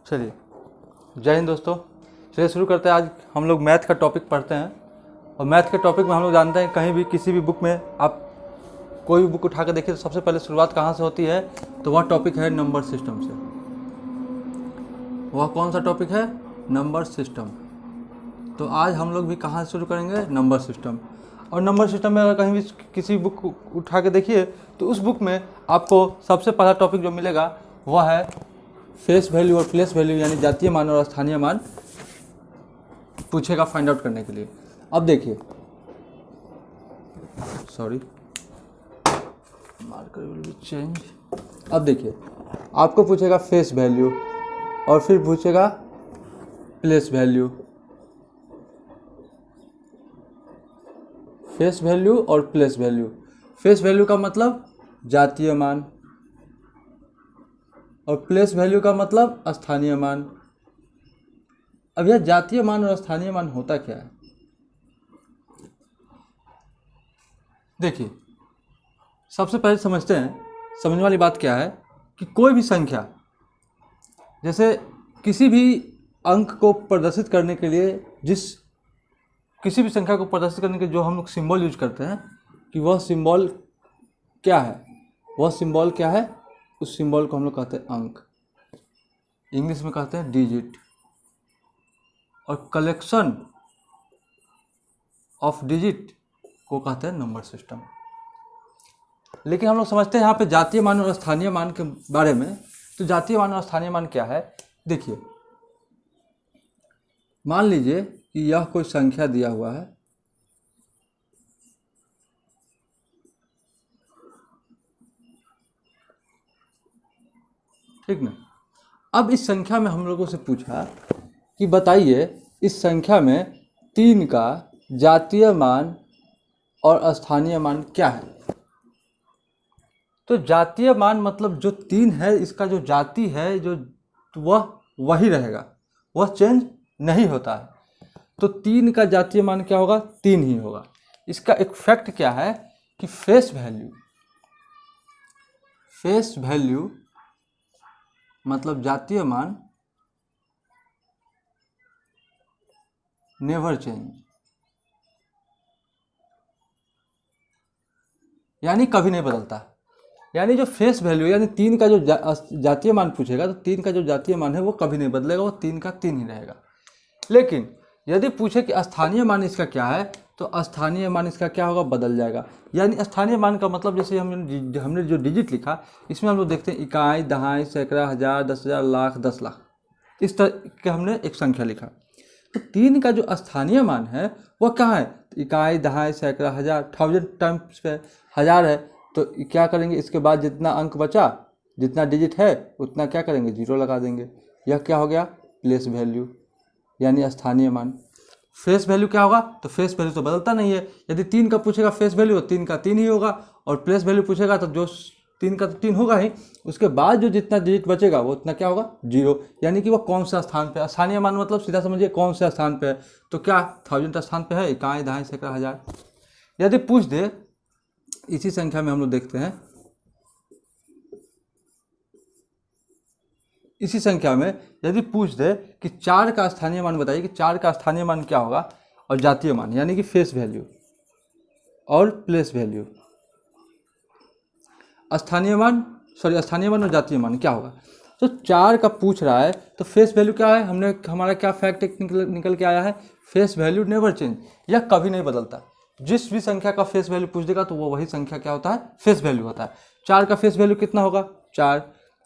चलिए, जय हिंद दोस्तों। चलिए शुरू करते हैं। आज हम लोग मैथ का टॉपिक पढ़ते हैं और मैथ के टॉपिक में हम लोग जानते हैं कहीं भी किसी भी बुक में आप कोई भी बुक उठा कर देखिए तो सबसे पहले शुरुआत कहाँ से होती है, तो वह टॉपिक है नंबर सिस्टम से। वह कौन सा टॉपिक है? Number system. तो आज हम लोग भी कहाँ से शुरू करेंगे? Number system. और नंबर सिस्टम में अगर कहीं भी किसी बुक उठा के देखिए तो उस बुक में आपको सबसे पहला टॉपिक जो मिलेगा वह है फेस वैल्यू और प्लेस वैल्यू, यानी जातीय मान और स्थानीय मान पूछेगा फाइंड आउट करने के लिए। अब देखिए, sorry marker will be change. अब देखिए, आपको पूछेगा फेस वैल्यू और फिर पूछेगा प्लेस वैल्यू। फेस वैल्यू और प्लेस वैल्यू। फेस वैल्यू का मतलब जातीय मान और प्लेस वैल्यू का मतलब स्थानीय मान। अब यह जातीय मान और स्थानीय मान होता क्या है? देखिए, सबसे पहले समझते हैं, समझने वाली बात क्या है कि कोई भी संख्या, जैसे किसी भी अंक को प्रदर्शित करने के लिए किसी भी संख्या को प्रदर्शित करने के जो हम लोग सिंबल यूज करते हैं कि वह सिंबल क्या है, वह सिंबल क्या है, उस सिंबल को हम लोग कहते हैं अंक, इंग्लिश में कहते हैं डिजिट। और कलेक्शन ऑफ डिजिट को कहते हैं नंबर सिस्टम। लेकिन हम लोग समझते हैं यहाँ पे जातीय मान और स्थानीय मान के बारे में। तो जातीय मान और स्थानीय मान क्या है? देखिए, मान लीजिए कि यह कोई संख्या दिया हुआ है, ठीक ना। अब इस संख्या में हम लोगों से पूछा कि बताइए इस संख्या में 3 का जातीय मान और स्थानीय मान क्या है। तो जातीय मान मतलब जो 3 है, इसका जो जाति है जो वह वही रहेगा, वह चेंज नहीं होता है। तो 3 का जातीय मान क्या होगा? 3 ही होगा। इसका एक फैक्ट क्या है कि फेस वैल्यू मतलब जातीय मान नेवर चेंज, यानी कभी नहीं बदलता। यानी जो फेस वैल्यू यानी 3 का जो जातीय मान पूछेगा तो 3 का जो जातीय मान है वो कभी नहीं बदलेगा, वो 3 का 3 ही रहेगा। लेकिन यदि पूछे कि स्थानीय मान इसका क्या है, तो स्थानीय मान इसका क्या होगा? बदल जाएगा। यानी स्थानीय मान का मतलब जैसे हमने जो डिजिट लिखा, इसमें हम लोग देखते हैं इकाई, दहाई, सैकड़ा, हजार, 10,000, लाख, 10 लाख, इस तरह के हमने एक संख्या लिखा। तो 3 का जो स्थानीय मान है वह कहाँ है? इकाई, दहाई, सैकड़ा, हजार, 1000 टाइम्स पे 1000 है। तो क्या करेंगे? इसके बाद जितना अंक बचा, जितना डिजिट है उतना क्या करेंगे? 0 लगा देंगे। यह क्या हो गया? प्लेस वैल्यू यानी स्थानीय मान। फेस वैल्यू क्या होगा? तो फेस वैल्यू तो बदलता नहीं है। यदि 3 का पूछेगा फेस वैल्यू तो 3 का 3 ही होगा, और प्लेस वैल्यू पूछेगा तो जो 3 का तो 3 होगा ही, उसके बाद जो जितना डिजिट बचेगा वो उतना क्या होगा? 0। यानी कि वो कौन सा स्थान पे है? स्थानीय मान मतलब सीधा समझिए कौन सा स्थान पे है। तो क्या 1000 स्थान पे है? इकाई, दहाई, सैकड़ा, हजार। यदि पूछ दे, इसी संख्या में हम लोग देखते हैं, इसी संख्या में यदि पूछ दे कि 4 का स्थानीय मान बताइए कि 4 का स्थानीय मान क्या होगा, और जातीय मान यानी कि फेस वैल्यू और प्लेस वैल्यू, स्थानीय मान और जातीय मान क्या होगा। तो 4 का पूछ रहा है तो फेस वैल्यू क्या है? हमारा क्या फैक्ट निकल के आया है? फेस वैल्यू नेवर चेंज, यह कभी नहीं बदलता। जिस भी संख्या का फेस वैल्यू पूछ देगा तो वो वही संख्या क्या होता है? फेस वैल्यू होता है। 4 का फेस वैल्यू कितना होगा? 4।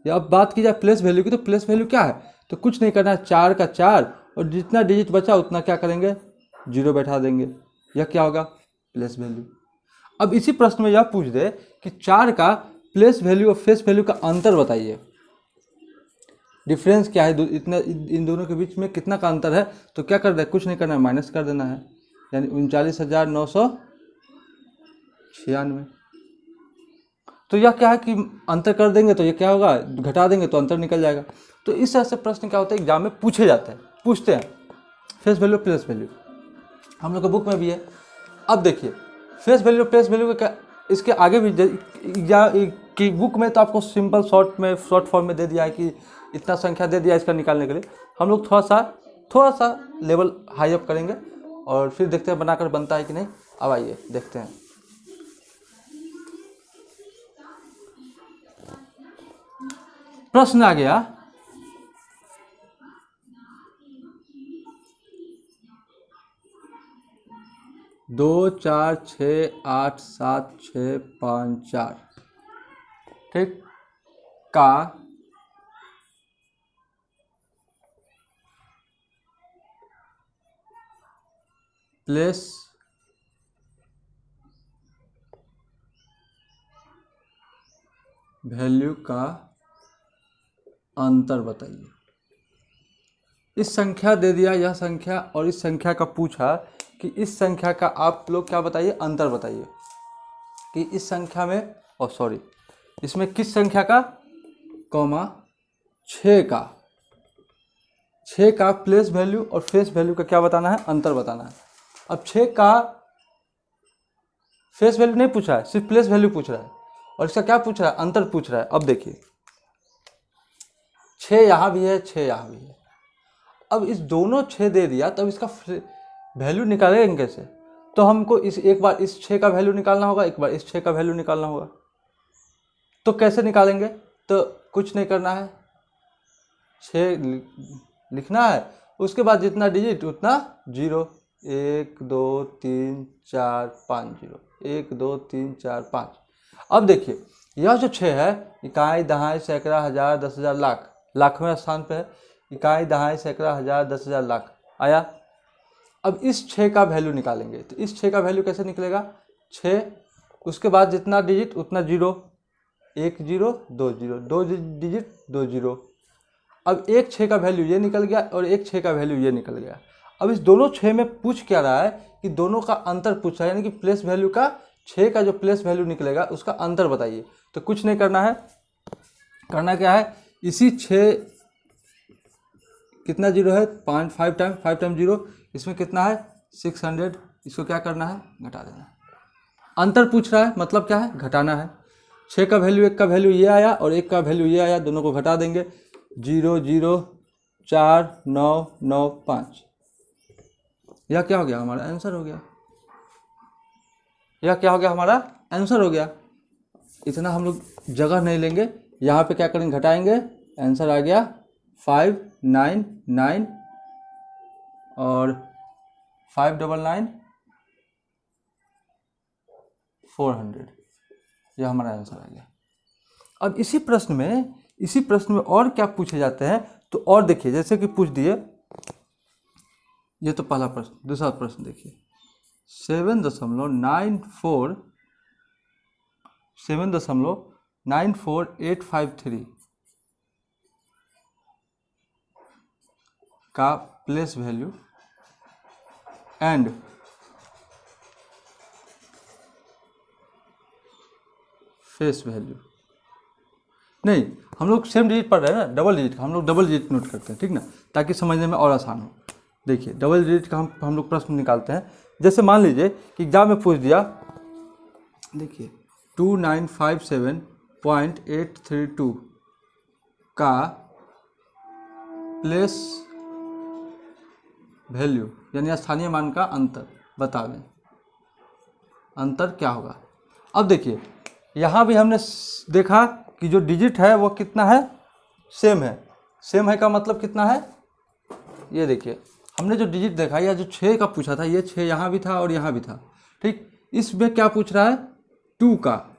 या अब बात की जाए प्लेस वैल्यू की, तो प्लेस वैल्यू क्या है? तो कुछ नहीं करना है, 4 का 4 और जितना डिजिट बचा उतना क्या करेंगे? 0 बैठा देंगे। यह क्या होगा? Place value. अब इसी प्रश्न में यह पूछ दे कि 4 का प्लेस वैल्यू और फेस वैल्यू का अंतर बताइए, डिफरेंस क्या है, इन दोनों के बीच में कितना का अंतर है। तो क्या कर दे? कुछ नहीं करना है, माइनस कर देना है, यानी 39,996। तो यह क्या है कि अंतर कर देंगे तो ये क्या होगा? घटा देंगे तो अंतर निकल जाएगा। तो इस तरह से प्रश्न क्या होता है, एग्जाम में पूछते हैं फेस वैल्यू प्लेस वैल्यू, हम लोग के बुक में भी है। अब देखिए, फेस वैल्यू प्लेस वैल्यू का क्या, इसके आगे भी कि बुक में तो आपको सिंपल शॉर्ट फॉर्म में दे दिया है कि इतना संख्या दे दिया इसका निकालने के लिए। हम लोग थोड़ा सा लेवल हाई अप करेंगे और फिर देखते हैं बनाकर बनता है कि नहीं। अब आइए देखते हैं। प्रश्न आ गया, दो 4 6 8 7 6 5 4 ठीक का प्लेस वैल्यू का अंतर बताइए। इस संख्या दे दिया, यह संख्या और इस संख्या का पूछा कि इस संख्या का आप लोग क्या बताइए, अंतर बताइए कि इस संख्या में इसमें किस संख्या का कॉमा 6 का प्लेस वैल्यू और फेस वैल्यू का क्या बताना है, अंतर बताना है। अब 6 का फेस वैल्यू नहीं पूछ रहा है, सिर्फ प्लेस वैल्यू पूछ रहा है और इसका क्या पूछ रहा है, अंतर पूछ रहा है। अब देखिए 6 यहाँ भी है, 6 यहाँ भी है। अब इस दोनों 6 दे दिया, तब इसका वैल्यू निकालेंगे कैसे? तो हमको एक बार इस 6 का वैल्यू निकालना होगा, एक बार इस 6 का वैल्यू निकालना होगा। तो कैसे निकालेंगे? तो कुछ नहीं करना है, 6 लिखना है, उसके बाद जितना डिजिट उतना 0, 1 2 3 4 5 0, 1 2 3 4 5। अब देखिए यह जो 6 है, इकाई दहाई सैकड़ा हजार 10,000 लाख, लाखवें स्थान पे है। इकाई दहाई सैकड़ा हजार 10,000 लाख आया। अब इस 6 का वैल्यू निकालेंगे, तो इस 6 का वैल्यू कैसे निकलेगा, 6 उसके बाद जितना डिजिट उतना 0, 1 0 2 0, 2 डिजिट 2 0। अब एक 6 का वैल्यू ये निकल गया और एक 6 का वैल्यू ये निकल गया। अब इस दोनों 6 में पूछ क्या रहा है कि दोनों का अंतर पूछा है, यानी कि प्लेस वैल्यू का 6 का जो प्लेस वैल्यू निकलेगा उसका अंतर बताइए। तो कुछ नहीं करना है, करना क्या है, इसी 6 कितना 0 है, 5 टाइम 0, इसमें कितना है 600, इसको क्या करना है, घटा देना। अंतर पूछ रहा है मतलब क्या है, घटाना है। 6 का वैल्यू, एक का वैल्यू ये आया और एक का वैल्यू ये आया, दोनों को घटा देंगे। 0 0 4 9 9 5, यह क्या हो गया, हमारा आंसर हो गया। यह क्या हो गया, हमारा आंसर हो गया। इतना हम लोग जगह नहीं लेंगे, यहाँ पे क्या करेंगे, घटाएंगे, आंसर आ गया 599 और 599 400, यह हमारा आंसर आ गया। अब इसी प्रश्न में और क्या पूछे जाते हैं, तो और देखिए जैसे कि पूछ दिए, ये तो पहला प्रश्न। दूसरा प्रश्न देखिए 7.94853 का place value and face value. नहीं, हम लोग सेम डिजिट पढ़ रहे हैं ना, डबल डिजिट का हम लोग डबल डिजिट नोट करते हैं, ठीक ना, ताकि समझने में और आसान हो। देखिए डबल डिजिट का हम लोग प्रश्न निकालते हैं। जैसे मान लीजिए कि एग्जाम में पूछ दिया, देखिए 2957.832 का प्लेस वैल्यू यानी स्थानीय मान का अंतर बता दें, अंतर क्या होगा। अब देखिए यहाँ भी हमने देखा कि जो डिजिट है वो कितना है, सेम है। सेम है का मतलब कितना है, ये देखिए हमने जो डिजिट देखा, या जो 6 का पूछा था, ये 6 यहाँ भी था और यहाँ भी था, ठीक। इसमें क्या पूछ रहा है, 2 का,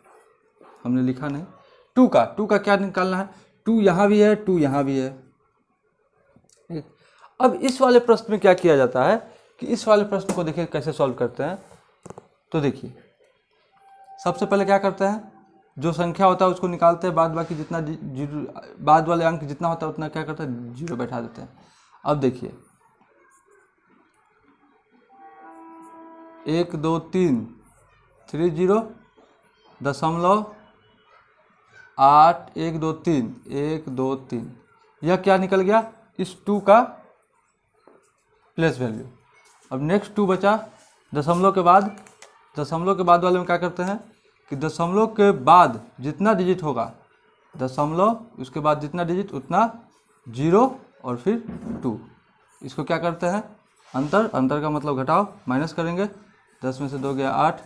हमने लिखा नहीं, 2 का क्या निकालना है, 2 यहाँ भी है, 2 यहाँ भी है। अब इस वाले प्रश्न में क्या किया जाता है कि इस वाले प्रश्न को देखिए कैसे सॉल्व करते हैं। तो देखिए सबसे पहले क्या करते हैं, जो संख्या होता है उसको निकालते हैं, बाद बाकी जितना बाद वाले अंक जितना होता है उतना क्या करते हैं, 0 बैठा देते हैं। अब देखिए 1 2 3 30 दशमलव 8 1 2 3 1 2 3, यह क्या निकल गया, इस 2 का प्लेस वैल्यू। अब नेक्स्ट 2 बचा, दशमलव के बाद वाले में क्या करते हैं कि दशमलव के बाद जितना डिजिट होगा, दशमलव उसके बाद जितना डिजिट उतना 0 और फिर 2। इसको क्या करते हैं, अंतर, अंतर का मतलब घटाओ, माइनस करेंगे। 10 में से 2 गया 8,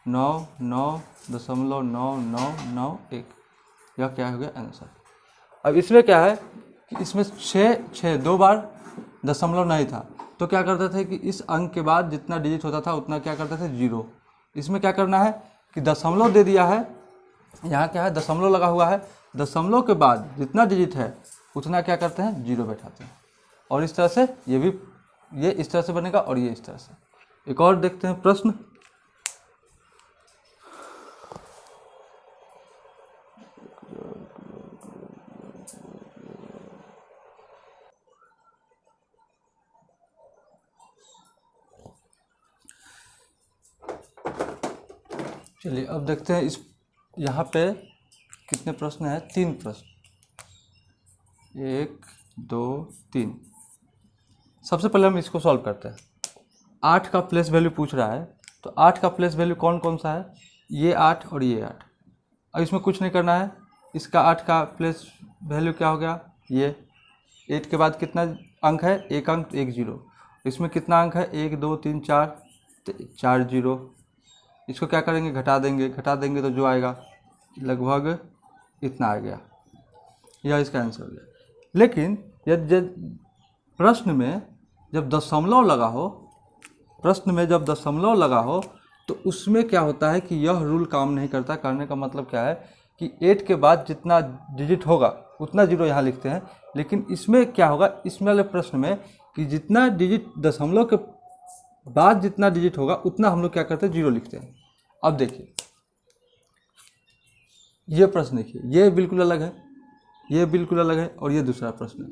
9, 9.9991। यह क्या हो गया आंसर। अब इसमें क्या है कि इसमें 6 2 बार दशमलव नहीं था, तो क्या करते थे कि इस अंक के बाद जितना डिजिट होता था उतना क्या करते थे 0। इसमें क्या करना है कि दशमलव दे दिया है, यहाँ क्या है दशमलव लगा हुआ है, दशमलव के बाद जितना डिजिट है उतना क्या करते हैं 0 बैठाते हैं। और इस तरह से ये इस तरह से बनेगा और ये इस तरह से। एक और देखते हैं प्रश्न। चलिए अब देखते हैं इस यहाँ पे कितने प्रश्न हैं, 3 प्रश्न, 1 2 3। सबसे पहले हम इसको सॉल्व करते हैं। 8 का प्लेस वैल्यू पूछ रहा है, तो 8 का प्लेस वैल्यू कौन कौन सा है, ये 8 और ये 8। अब इसमें कुछ नहीं करना है, इसका 8 का प्लेस वैल्यू क्या हो गया, ये 8 के बाद कितना अंक है, एक अंक 1 0। इसमें कितना अंक है 1 2 3 4, 4 0। इसको क्या करेंगे, घटा देंगे तो जो आएगा लगभग इतना आ गया, यह इसका आंसर हो गया। लेकिन यदि प्रश्न में जब दशमलव लगा हो, तो उसमें क्या होता है कि यह रूल काम नहीं करता। करने का मतलब क्या है कि 8 के बाद जितना डिजिट होगा उतना 0 यहाँ लिखते हैं, लेकिन इसमें क्या होगा, इसमें वाले प्रश्न में कि जितना डिजिट दशमलव के बाद जितना डिजिट होगा उतना हम लोग क्या करते हैं 0 लिखते हैं। अब देखिए ये प्रश्न देखिए, ये बिल्कुल अलग है, ये बिल्कुल अलग है और ये दूसरा प्रश्न है।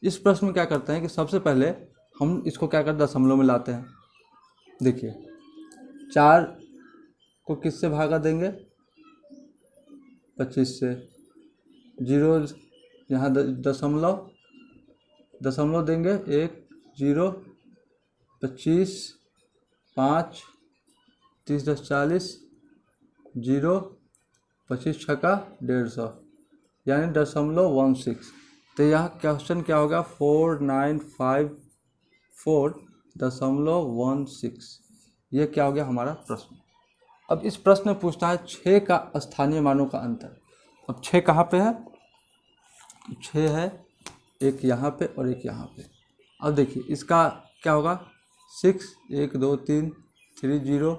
इस प्रश्न में क्या करते हैं कि सबसे पहले हम इसको क्या करते हैं दशमलव में लाते हैं। देखिए 4 को किससे भागा देंगे, 25 से। 0 यहाँ दशमलव देंगे, 1 0 25 5 30 10 40 0 25 छक्का 150 यानी 0.16। तो यहाँ क्वेश्चन क्या होगा 4954.16। ये क्या हो गया हमारा प्रश्न। अब इस प्रश्न में पूछता है 6 का स्थानीय मानों का अंतर। अब 6 कहाँ पे है, 6 है एक यहाँ पे और एक यहाँ पे। अब देखिए इसका क्या होगा 6 1 2 3 3 0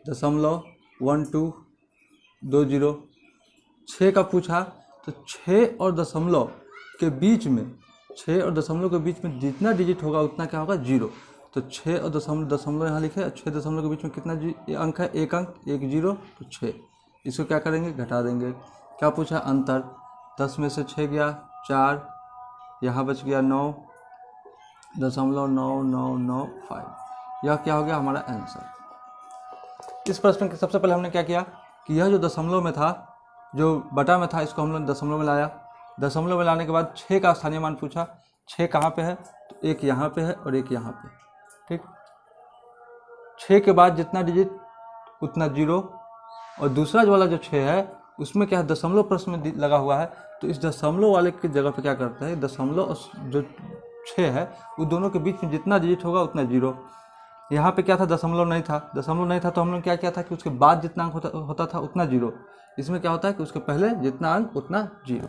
दशमलव 1 2 2 0। 6 का पूछा तो 6 और दशमलव के बीच में जितना डिजिट होगा उतना क्या होगा 0। तो 6 और दशमलव यहाँ लिखे, 6 दशमलव के बीच में कितना अंक है, एक अंक 1 0 तो 6। इसको क्या करेंगे घटा देंगे। क्या पूछा अंतर, 10 में से 6 गया 4, यहाँ बच गया 9.9995। यह क्या हो गया हमारा आंसर। इस प्रश्न के सबसे पहले हमने क्या किया कि यह जो दशमलव में था, जो बटा में था, इसको हम लोग दशमलव में लाया। दशमलव में लाने के बाद 6 का स्थानीय मान पूछा, 6 कहाँ पे है, तो एक यहाँ पे है और एक यहाँ पे। ठीक, 6 के बाद जितना डिजिट उतना 0। और दूसरा जो वाला जो 6 है उसमें क्या है दशमलव प्रश्न में लगा हुआ है, तो इस दशमलव वाले की जगह पे क्या करते हैं, दशमलव जो 6 है वो दोनों के बीच में जितना डिजिट होगा उतना 0। यहाँ पे क्या था दशमलव नहीं था तो हम लोग क्या किया था कि उसके बाद जितना अंक होता था उतना 0। इसमें क्या होता है कि उसके पहले जितना अंक उतना 0।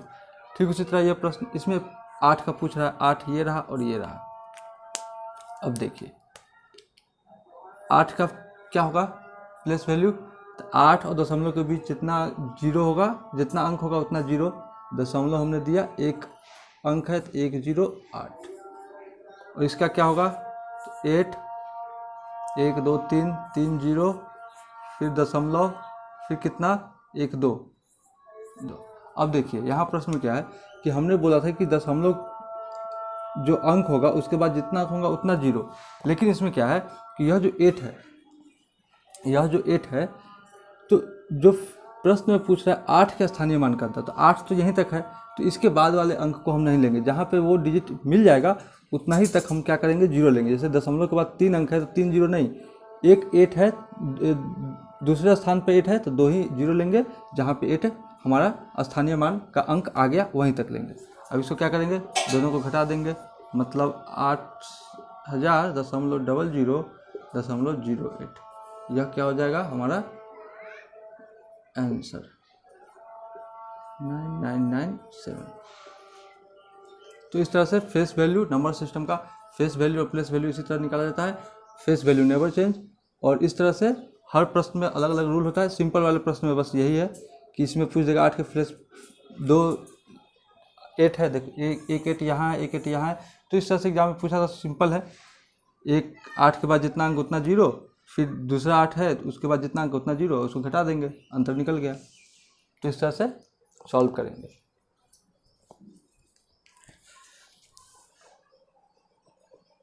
ठीक उसी तरह ये प्रश्न इसमें 8 का पूछ रहा है, 8 ये रहा और ये रहा। अब देखिए 8 का क्या होगा प्लेस वैल्यू, तो 8 और दशमलव के बीच जितना 0 होगा, जितना अंक होगा उतना 0। दशमलव हमने दिया, एक अंक है तो 1 0 8। और इसका क्या होगा तो 8 1 2 3 3 0 फिर दशमलव फिर कितना 1 2 2। अब देखिए यहाँ प्रश्न में क्या है कि हमने बोला था कि दशमलव जो अंक होगा उसके बाद जितना अंक होगा उतना 0। लेकिन इसमें क्या है कि यह जो 8 है तो जो प्रश्न में पूछ रहा है 8 का स्थानीय मान करता है, तो 8 तो यहीं तक है, तो इसके बाद वाले अंक को हम नहीं लेंगे। जहाँ पे वो डिजिट मिल जाएगा उतना ही तक हम क्या करेंगे 0 लेंगे। जैसे दशमलव के बाद 3 अंक है तो 3 0 नहीं, एक 8 है दूसरे स्थान पे 8 है तो 2 ही जीरो लेंगे, जहाँ पे 8 हमारा स्थानीय मान का अंक आ गया वहीं तक लेंगे। अब इसको क्या करेंगे, दोनों को घटा देंगे, मतलब 8000.0008, यह क्या हो जाएगा हमारा आंसर 9997। तो इस तरह से फेस वैल्यू, नंबर सिस्टम का फेस वैल्यू और प्लेस वैल्यू इसी तरह निकाला जाता है। Face value never change. और इस तरह से हर प्रश्न में अलग अलग रूल होता है। सिंपल वाले प्रश्न में बस यही है कि इसमें पूछ देगा 8 के फेस 2 8 है, देखिए एक 8 यहाँ है, एक 8 यहाँ है। तो इस तरह से एग्जाम में पूछा था, सिंपल है। एक 8 के बाद जितना अंक उतना जीरो, फिर दूसरा 8 है उसके बाद जितना अंक उतना जीरो, उसको घटा देंगे, अंतर निकल गया। तो इस तरह से सॉल्व करेंगे।